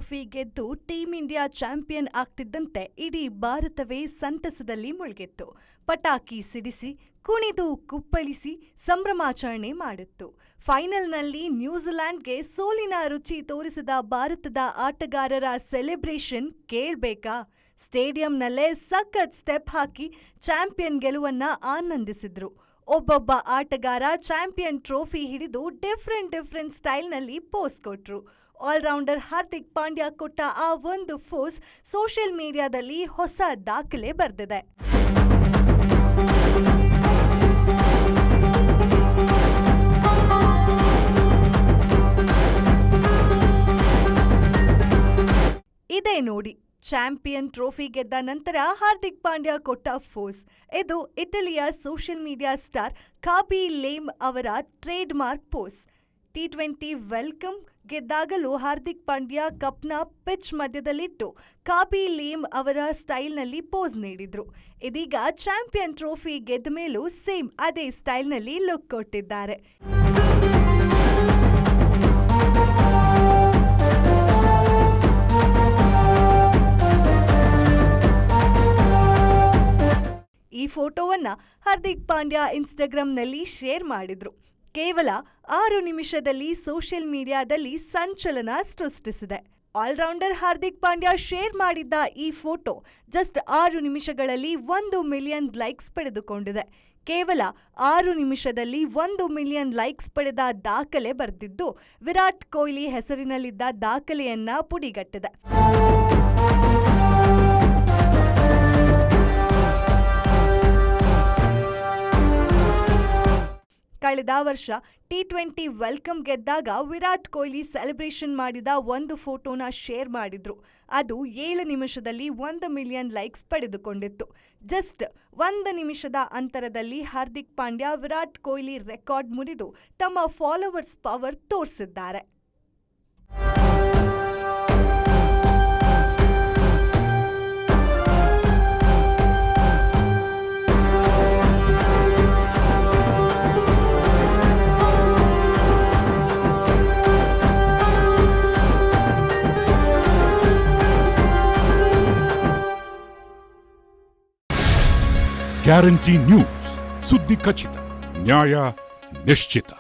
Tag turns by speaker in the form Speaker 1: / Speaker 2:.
Speaker 1: Trophy ಗೆದ್ದು team India champion ಆಗ್ತಿದ್ದಂತೆ ಇಡೀ ಭಾರತವೇ ಸಂತಸದಲ್ಲಿ ಮುಳುಗಿತ್ತು. ಪಟಾಕಿ ಸಿಡಿಸಿ, ಕುಣಿದು ಕುಪ್ಪಳಿಸಿ ಸಂಭ್ರಮಾಚರಣೆ ಮಾಡಿತ್ತು. ಫೈನಲ್ನಲ್ಲಿ ನ್ಯೂಜಿಲೆಂಡ್ಗೆ ಸೋಲಿನ ರುಚಿ ತೋರಿಸಿದ ಭಾರತದ ಆಟಗಾರರ ಸೆಲೆಬ್ರೇಷನ್ ಕೇಳ್ಬೇಕಾ? ಸ್ಟೇಡಿಯಂನಲ್ಲೇ ಸಖತ್ ಸ್ಟೆಪ್ ಹಾಕಿ ಚಾಂಪಿಯನ್ ಗೆಲುವನ್ನ ಆನಂದಿಸಿದ್ರು. ಒಬ್ಬೊಬ್ಬ ಆಟಗಾರ ಚಾಂಪಿಯನ್ ಟ್ರೋಫಿ ಹಿಡಿದು ಡಿಫ್ರೆಂಟ್ ಸ್ಟೈಲ್ನಲ್ಲಿ ಪೋಸ್ ಕೊಟ್ರು. ಆಲ್ರೌಂಡರ್ ಹಾರ್ದಿಕ್ ಪಾಂಡ್ಯ ಕೊಟ್ಟ ಆ ಒಂದು ಪೋಸ್ ಸೋಷಿಯಲ್ ಮೀಡಿಯಾದಲ್ಲಿ ಹೊಸ ದಾಖಲೆ ಬರೆದಿದೆ. ಇದೇ ನೋಡಿ, ಚಾಂಪಿಯನ್ ಟ್ರೋಫಿ ಗೆದ್ದ ನಂತರ ಹಾರ್ದಿಕ್ ಪಾಂಡ್ಯ ಕೊಟ್ಟ ಪೋಸ್. ಇದು ಇಟಲಿಯ social media star Khaby Lame ಅವರ trademark pose. T20 world cup ಗೆದ್ದಾಗಲೂ ಹಾರ್ದಿಕ್ ಪಾಂಡ್ಯ ಕಪ್ನ ಪಿಚ್ ಮಧ್ಯದಲ್ಲಿಟ್ಟು ಖಾಬಿ ಲೇಮ್ ಅವರ ಸ್ಟೈಲ್ನಲ್ಲಿ ಪೋಸ್ ನೀಡಿದ್ರು. ಇದೀಗ ಚಾಂಪಿಯನ್ ಟ್ರೋಫಿ ಗೆದ್ದ ಮೇಲೂ ಸೇಮ್ ಅದೇ ಸ್ಟೈಲ್ನಲ್ಲಿ ಲುಕ್ ಕೊಟ್ಟಿದ್ದಾರೆ. ಈ ಫೋಟೋವನ್ನ ಹಾರ್ದಿಕ್ ಪಾಂಡ್ಯ ಇನ್ಸ್ಟಾಗ್ರಾಂನಲ್ಲಿ ಶೇರ್ ಮಾಡಿದ್ರು. ಕೇವಲ 6 ನಿಮಿಷದಲ್ಲಿ ಸೋಷಿಯಲ್ ಮೀಡಿಯಾದಲ್ಲಿ ಸಂಚಲನ ಸೃಷ್ಟಿಸಿದೆ. ಆಲ್ರೌಂಡರ್ ಹಾರ್ದಿಕ್ ಪಾಂಡ್ಯ ಶೇರ್ ಮಾಡಿದ್ದ ಈ ಫೋಟೋ ಜಸ್ಟ್ 6 ನಿಮಿಷಗಳಲ್ಲಿ 1 ಮಿಲಿಯನ್ ಲೈಕ್ಸ್ ಪಡೆದುಕೊಂಡಿದೆ. ಕೇವಲ 6 ನಿಮಿಷದಲ್ಲಿ 1 ಮಿಲಿಯನ್ ಲೈಕ್ಸ್ ಪಡೆದ ದಾಖಲೆ ಬರೆದಿದ್ದು ವಿರಾಟ್ ಕೊಹ್ಲಿ ಹೆಸರಿನಲ್ಲಿದ್ದ ದಾಖಲೆಯನ್ನ ಪುಡಿಗಟ್ಟಿದೆ. ಕಳೆದ ವರ್ಷ T20 ವೆಲ್ಕಮ್ ಗೆದ್ದಾಗ ವಿರಾಟ್ ಕೊಹ್ಲಿ ಸೆಲೆಬ್ರೇಷನ್ ಮಾಡಿದ ಒಂದು ಫೋಟೋನ ಶೇರ್ ಮಾಡಿದ್ರು. ಅದು 7 ನಿಮಿಷದಲ್ಲಿ 1 ಮಿಲಿಯನ್ ಲೈಕ್ಸ್ ಪಡೆದುಕೊಂಡಿತ್ತು. ಜಸ್ಟ್ 1 ನಿಮಿಷದ ಅಂತರದಲ್ಲಿ ಹಾರ್ದಿಕ್ ಪಾಂಡ್ಯ ವಿರಾಟ್ ಕೊಹ್ಲಿ ರೆಕಾರ್ಡ್ ಮುರಿದು ತಮ್ಮ ಫಾಲೋವರ್ಸ್ ಪವರ್ ತೋರಿಸಿದ್ದಾರೆ.
Speaker 2: ಗ್ಯಾರಂಟಿ ನ್ಯೂಸ್, ಸುದ್ದಿ ಖಚಿತ, ನ್ಯಾಯ ನಿಶ್ಚಿತ.